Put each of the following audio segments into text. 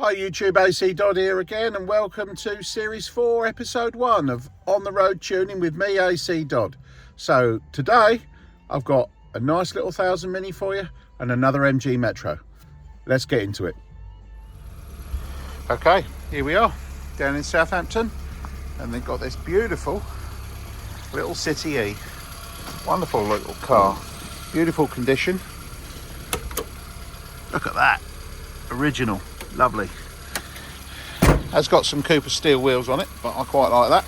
Hi YouTube, ACDodd here again, and welcome to Series 4, Episode 1 of On the Road Tuning with me, ACDodd. So today, I've got a nice little 1000 Mini for you and another MG Metro. Let's get into it. Okay, here we are, down in Southampton, and they've got this beautiful little City E. Wonderful little car, beautiful condition. Look at that, original. Lovely. Has got some Cooper steel wheels on it, but I quite like that.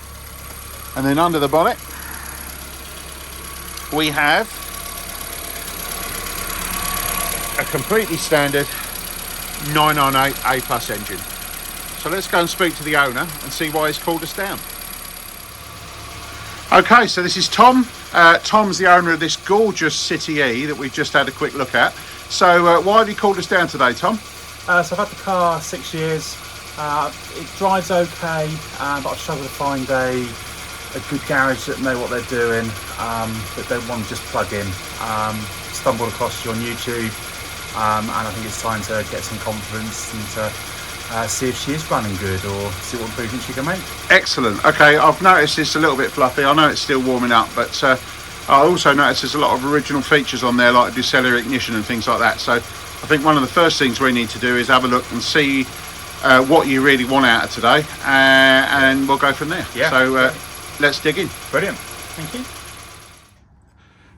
And then under the bonnet we have a completely standard 998 A plus engine. So let's go and speak to the owner and see why he's called us down. Okay, so this is Tom. Tom's the owner of this gorgeous City E that we've just had a quick look at. So why have you called us down today, Tom? So I've had the car 6 years. It drives okay, but I struggle to find a good garage that know what they're doing, that don't want to just plug in. Stumbled across you on YouTube, and I think it's time to get some confidence and to see if she is running good or see what improvements she can make. Excellent. Okay, I've noticed it's a little bit fluffy. I know it's still warming up, but I also noticed there's a lot of original features on there, like Ducelia ignition and things like that. So I think one of the first things we need to do is have a look and see what you really want out of today, and we'll go from there. Yeah. So let's dig in. Brilliant. Thank you.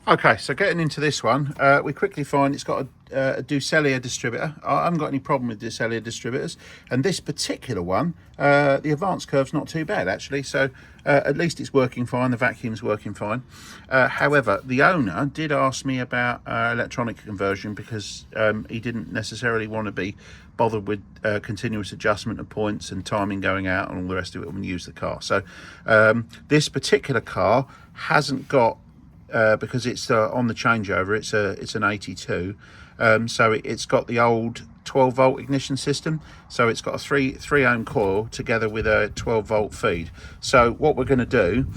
Okay, so getting into this one, we quickly find it's got a Ducelia distributor. I haven't got any problem with Ducelia distributors, and this particular one, the advance curve's not too bad actually, so at least it's working fine, the vacuum's working fine. However, the owner did ask me about electronic conversion because he didn't necessarily want to be bothered with continuous adjustment of points and timing going out and all the rest of it when you use the car. So this particular car hasn't got, because it's on the changeover, it's an 82, so it's got the old 12 volt ignition system, so it's got a 3 ohm coil together with a 12 volt feed. So what we're going to do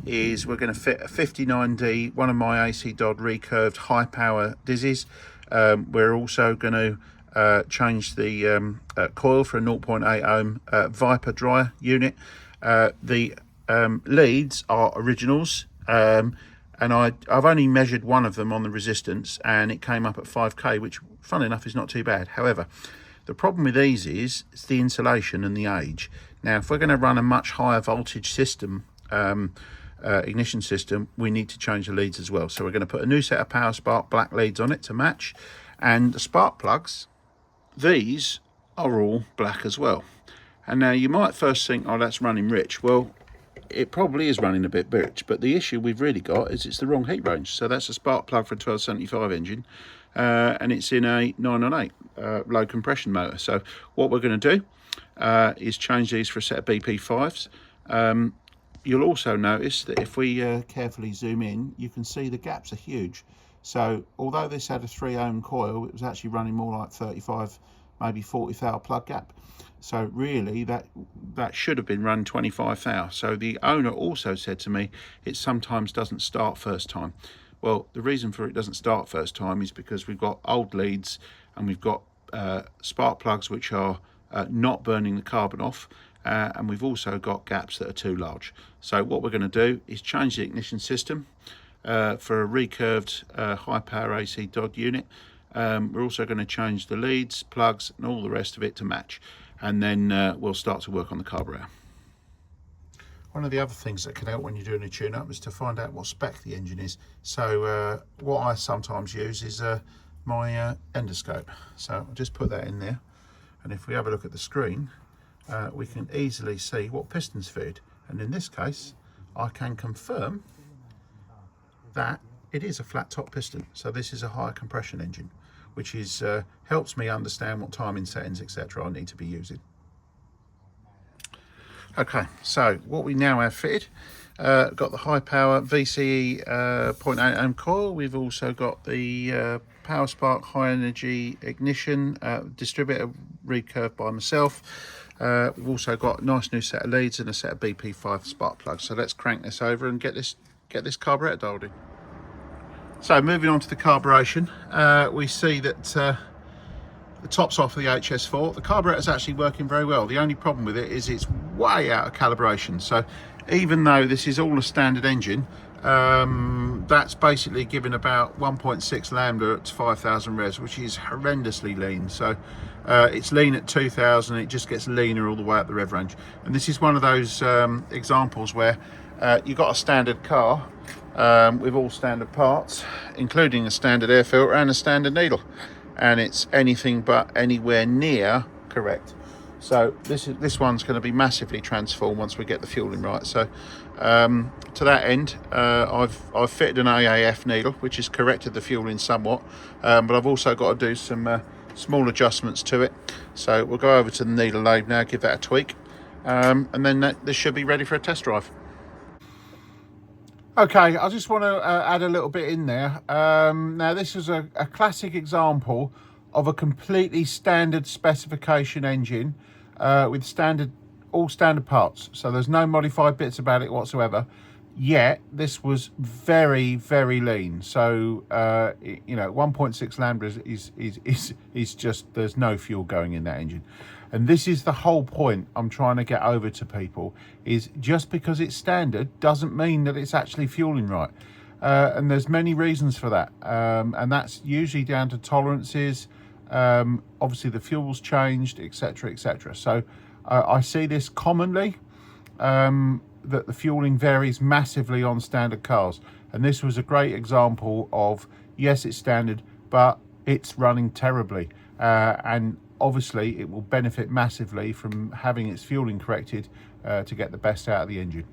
is we're going to fit a 59D, one of my ACDodd recurved high power dizzies. We're also going to change the coil for a 0.8 ohm Viper dryer unit. The leads are originals, and I've only measured one of them on the resistance, and it came up at 5k, which fun enough is not too bad. However, the problem with these is it's the insulation and the age. Now if we're going to run a much higher voltage system, ignition system, we need to change the leads as well. So we're going to put a new set of Power Spark black leads on it to match, and the spark plugs, these are all black as well. And now you might first think, oh, that's running rich. Well, it probably is running a bit rich, but the issue we've really got is it's the wrong heat range. So that's a spark plug for a 1275 engine, and it's in a 998 low compression motor. So what we're going to do is change these for a set of BP5s. You'll also notice that if we carefully zoom in, you can see the gaps are huge. So although this had a 3 ohm coil, it was actually running more like 35, maybe 40 thou plug gap. So really that should have been run 25 thou. So the owner also said to me it sometimes doesn't start first time. Well, the reason for it doesn't start first time is because we've got old leads and we've got spark plugs which are not burning the carbon off, and we've also got gaps that are too large. So what we're going to do is change the ignition system for a recurved high power ACDodd unit. We're also going to change the leads, plugs and all the rest of it to match, and then we'll start to work on the carburetor. One of the other things that can help when you're doing a tune-up is to find out what spec the engine is. So what I sometimes use is my endoscope. So I'll just put that in there, and if we have a look at the screen, we can easily see what pistons feed, and in this case I can confirm that it is a flat top piston. So this is a higher compression engine, which is helps me understand what timing settings etc I need to be using. Okay, so what we now have fitted, got the high power VCE 0.8 ohm coil. We've also got the Power Spark high energy ignition distributor recurved by myself. We've also got a nice new set of leads and a set of BP5 spark plugs. So let's crank this over and get this carburetor dialed in. So moving on to the carburation, we see that The top's off the HS4. The carburetor is actually working very well. The only problem with it is it's way out of calibration. So even though this is all a standard engine, that's basically giving about 1.6 lambda at 5,000 revs, which is horrendously lean. So it's lean at 2,000, it just gets leaner all the way up the rev range. And this is one of those examples where you've got a standard car with all standard parts, including a standard air filter and a standard needle, and it's anything but anywhere near correct. So this one's going to be massively transformed once we get the fueling right. So to that end, I've fitted an AAF needle, which has corrected the fueling somewhat, but I've also got to do some small adjustments to it. So we'll go over to the needle lathe now, give that a tweak, and then this should be ready for a test drive. Okay, I just want to add a little bit in there. Now this is a classic example of a completely standard specification engine with all standard parts. So there's no modified bits about it whatsoever. Yet this was very, very lean. So you know, 1.6 lambda is just, there's no fuel going in that engine. And this is the whole point I'm trying to get over to people, is just because it's standard doesn't mean that it's actually fueling right. And there's many reasons for that. And that's usually down to tolerances. Obviously the fuel's changed, etc, etc. So I see this commonly, that the fueling varies massively on standard cars. And this was a great example of, yes, it's standard, but it's running terribly. And obviously it will benefit massively from having its fueling corrected to get the best out of the engine.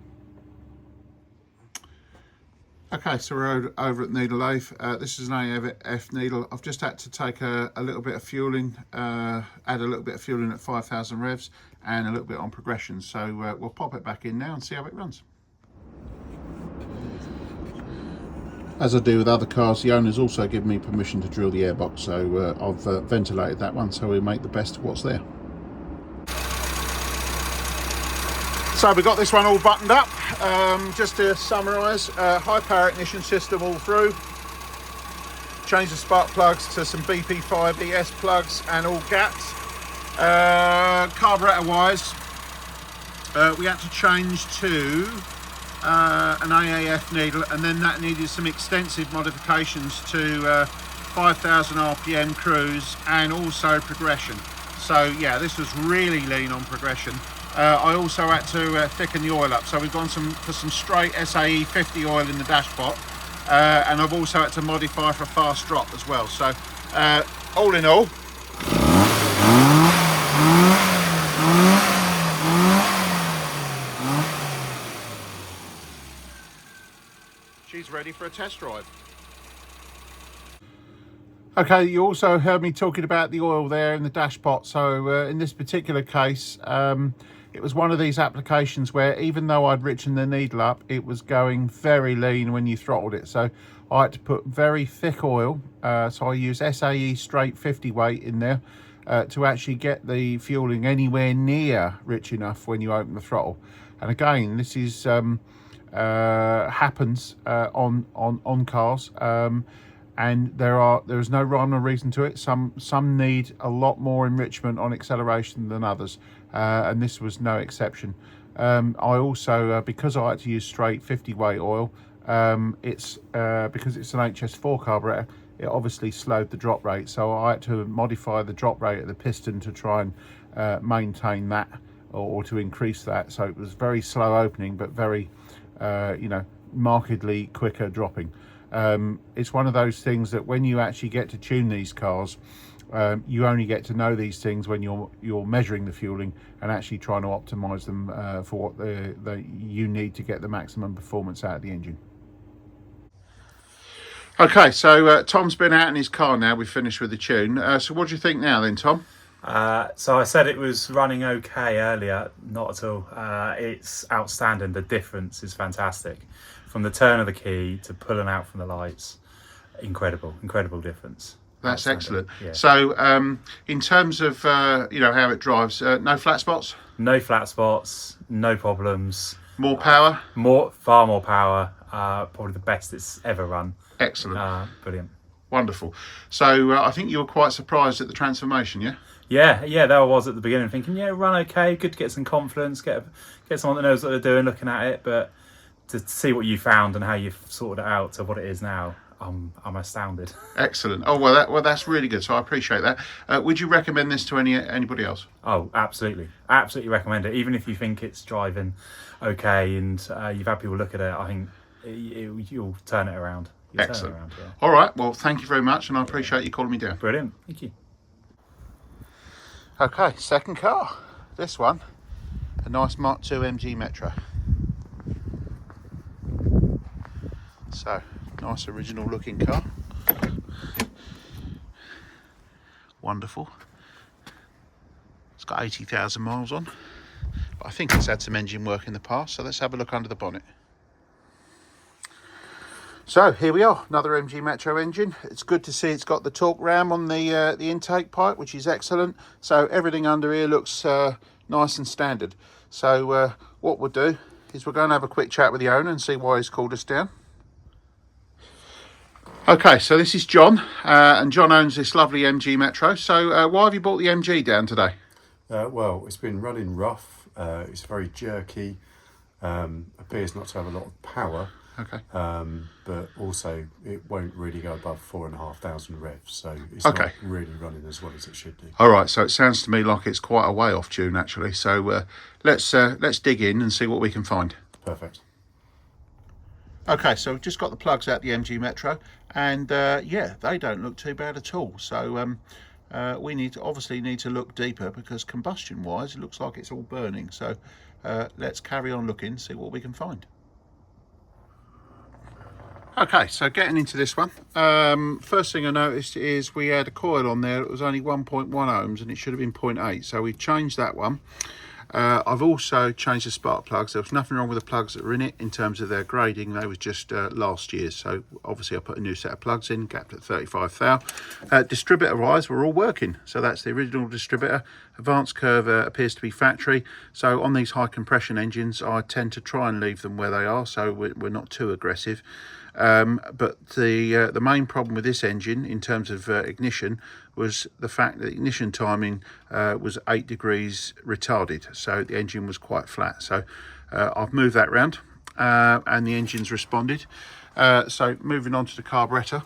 Okay, so we're over at needle lathe. This is an AF needle. I've just had to take a little bit of fueling, add a little bit of fueling at 5,000 revs and a little bit on progression. So we'll pop it back in now and see how it runs. As I do with other cars, the owner's also given me permission to drill the airbox, so I've ventilated that one so we make the best of what's there. So we've got this one all buttoned up. Just to summarise, high power ignition system all through. Change the spark plugs to some BP5 ES plugs and all GATs. Carburetor wise, we had to change to an AAF needle, and then that needed some extensive modifications to 5,000 RPM cruise and also progression. So yeah, this was really lean on progression. I also had to thicken the oil up, so we've gone for some straight SAE 50 oil in the dashpot, and I've also had to modify for a fast drop as well. So all in all, she's ready for a test drive. Okay, you also heard me talking about the oil there in the dashpot. So in this particular case, it was one of these applications where even though I'd richened the needle up, it was going very lean when you throttled it. So I had to put very thick oil. So I used SAE straight 50 weight in there to actually get the fueling anywhere near rich enough when you open the throttle. And again, this is happens on cars. And there is no rhyme or reason to it. Some need a lot more enrichment on acceleration than others, and this was no exception. I also, because I had to use straight 50 weight oil, because it's an HS4 carburetor, it obviously slowed the drop rate. So I had to modify the drop rate of the piston to try and maintain that, or to increase that. So it was very slow opening, but very, markedly quicker dropping. It's one of those things that when you actually get to tune these cars, you only get to know these things when you're measuring the fueling and actually trying to optimize them for what you need to get the maximum performance out of the engine. Okay, so Tom's been out in his car now. We've finished with the tune. So what do you think now then, Tom? So I said it was running okay earlier. Not at all. It's outstanding. The difference is fantastic. From the turn of the key to pulling out from the lights, incredible difference. That's excellent. Yeah. So in terms of how it drives, no flat spots? No flat spots, no problems. More power? Far more power. Probably the best it's ever run. Excellent. Brilliant. Wonderful. So I think you were quite surprised at the transformation, yeah? Yeah, that was at the beginning, thinking, yeah, run okay, good to get some confidence, get someone that knows what they're doing, looking at it. But to see what you found and how you've sorted it out to what it is now, I'm astounded. Excellent. Oh well, that's really good. So I appreciate that. Would you recommend this to anybody else? Oh, absolutely recommend it. Even if you think it's driving okay and you've had people look at it, I think you'll turn it around. Excellent. Turn it around, yeah. All right. Well, thank you very much, and I appreciate you calling me down. Brilliant. Thank you. Okay, second car. This one, a nice Mk2 MG Metro. So, nice original looking car. Wonderful. It's got 80,000 miles on. But I think it's had some engine work in the past, so let's have a look under the bonnet. So here we are, another MG Metro engine. It's good to see it's got the torque ram on the intake pipe, which is excellent. So everything under here looks nice and standard. So what we'll do is we're going to have a quick chat with the owner and see why he's called us down. Okay, so this is John, and John owns this lovely MG Metro. So why have you brought the MG down today? Well, it's been running rough. It's very jerky. Appears not to have a lot of power. Okay. But also it won't really go above 4,500 revs, so it's Okay. not really running as well as it should do. All right, so it sounds to me like it's quite a way off tune actually. So let's dig in and see what we can find. Perfect. Okay, so we've just got the plugs out the MG Metro, and yeah, they don't look too bad at all. So we obviously need to look deeper, because combustion wise it looks like it's all burning. So let's carry on looking, see what we can find. Okay, so getting into this one, first thing I noticed is we had a coil on there that was only 1.1 ohms and it should have been 0.8, so we've changed that one. I've also changed the spark plugs. There was nothing wrong with the plugs that were in it in terms of their grading. They was just last year's, so obviously I put a new set of plugs in, gapped at 35 thou. Distributor wise, we're all working, so that's the original distributor. Advanced curve appears to be factory, so on these high compression engines I tend to try and leave them where they are, so we're not too aggressive. But the main problem with this engine in terms of ignition was the fact that ignition timing was 8 degrees retarded, so the engine was quite flat. So I've moved that round and the engine's responded. So moving on to the carburetor,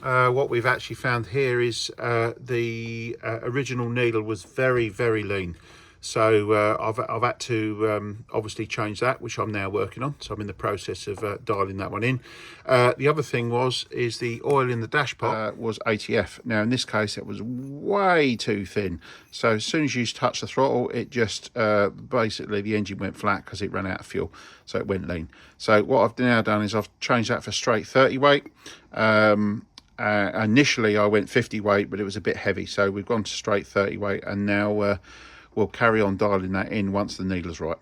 what we've actually found here is the original needle was very lean. So I've had to obviously change that, which I'm now working on. So I'm in the process of dialing that one in. The other thing is the oil in the dashpot was ATF. Now in this case it was way too thin. So as soon as you touch the throttle, it just basically the engine went flat because it ran out of fuel. So it went lean. So what I've now done is I've changed that for straight 30 weight. Initially I went 50 weight, but it was a bit heavy. So we've gone to straight 30 weight, and now we'll carry on dialing that in once the needle's right.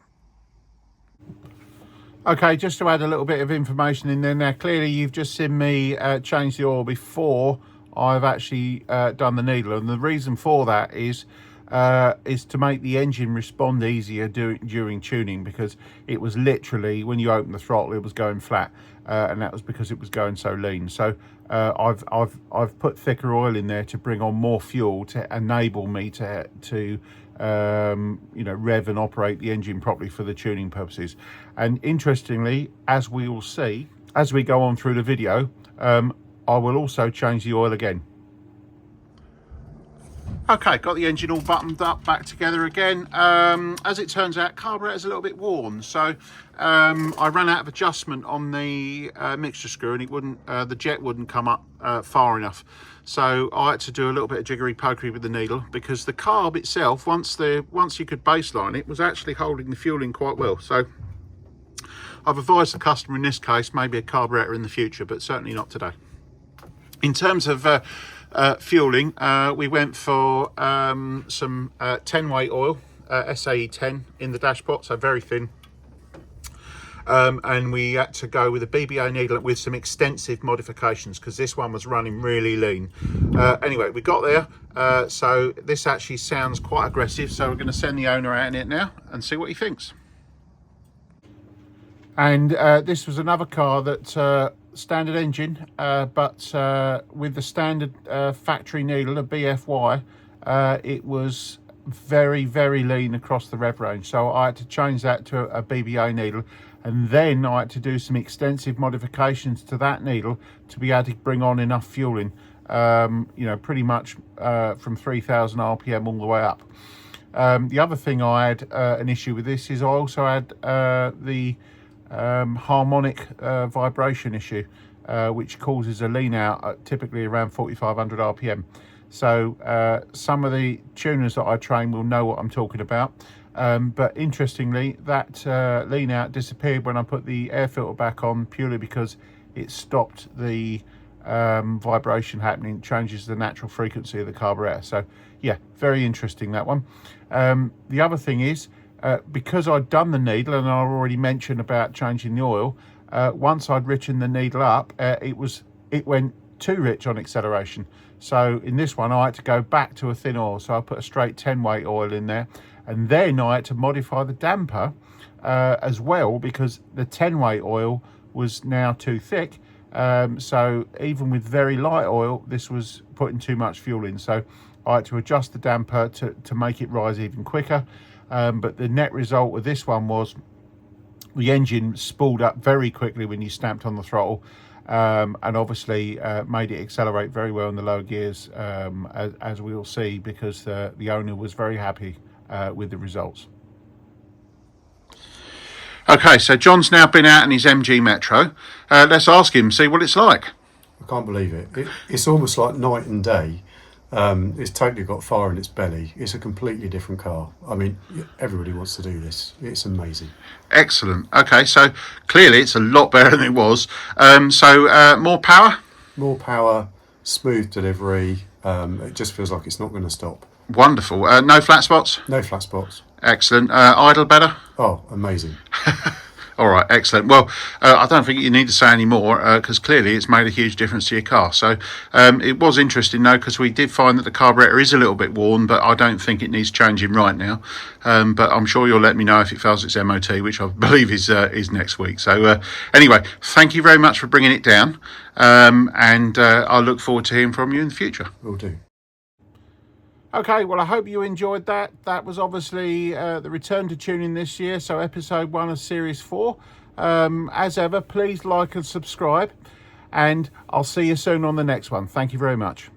Okay, just to add a little bit of information in there. Now, clearly you've just seen me change the oil before I've actually done the needle, and the reason for that is to make the engine respond easier during tuning, because it was literally, when you open the throttle, it was going flat, and that was because it was going so lean. So I've put thicker oil in there to bring on more fuel to enable me to you know, rev and operate the engine properly for the tuning purposes. And interestingly, as we will see as we go on through the video, I will also change the oil again. Okay, got the engine all buttoned up, back together again. As it turns out, carburetor's a little bit worn, so I ran out of adjustment on the mixture screw, and it wouldn't, the jet wouldn't come up far enough. So I had to do a little bit of jiggery pokery with the needle, because the carb itself, once you could baseline it, was actually holding the fuel in quite well. So I've advised the customer in this case maybe a carburetor in the future, but certainly not today. In terms of fueling, we went for some 10 weight oil, SAE 10 in the dashpot, so very thin. And we had to go with a BBA needle with some extensive modifications, because this one was running really lean. Anyway, we got there, so this actually sounds quite aggressive, so we're going to send the owner out in it now and see what he thinks. And this was another car that standard engine, but with the standard factory needle, a BFY, it was very lean across the rev range, so I had to change that to a BBA needle, and then I had to do some extensive modifications to that needle to be able to bring on enough fueling, you know, pretty much from 3000 RPM all the way up. The other thing I had an issue with this is I also had the harmonic vibration issue, which causes a lean out at typically around 4500 RPM. So some of the tuners that I train will know what I'm talking about, but interestingly that lean out disappeared when I put the air filter back on, purely because it stopped the vibration happening, changes the natural frequency of the carburetor. So yeah, very interesting, that one. The other thing is, because I'd done the needle and I already mentioned about changing the oil, once I'd richened the needle up, it went too rich on acceleration. So in this one I had to go back to a thin oil, so I put a straight 10 weight oil in there, and then I had to modify the damper as well, because the 10 weight oil was now too thick. So even with very light oil, this was putting too much fuel in, so I had to adjust the damper to make it rise even quicker. But the net result of this one was the engine spooled up very quickly when you stamped on the throttle, and obviously made it accelerate very well in the lower gears, as we'll see, because the owner was very happy with the results. Okay, so John's now been out in his MG Metro. Let's ask him, see what it's like. I can't believe it. It's almost like night and day. It's totally got fire in its belly. It's a completely different car. I mean, everybody wants to do this. It's amazing. Excellent. Okay, so clearly it's a lot better than it was. More power? More power, smooth delivery. It just feels like it's not going to stop. Wonderful. No flat spots? No flat spots. Excellent. Idle better? Oh, amazing. All right, excellent. Well, I don't think you need to say any more, because clearly it's made a huge difference to your car. So it was interesting, though, because we did find that the carburetor is a little bit worn, but I don't think it needs changing right now. But I'm sure you'll let me know if it fails its MOT, which I believe is next week. So anyway, thank you very much for bringing it down, and I look forward to hearing from you in the future. Will do. Okay, well, I hope you enjoyed that. That was obviously the return to tuning this year, so episode 1 of series 4. As ever, please like and subscribe, and I'll see you soon on the next one. Thank you very much.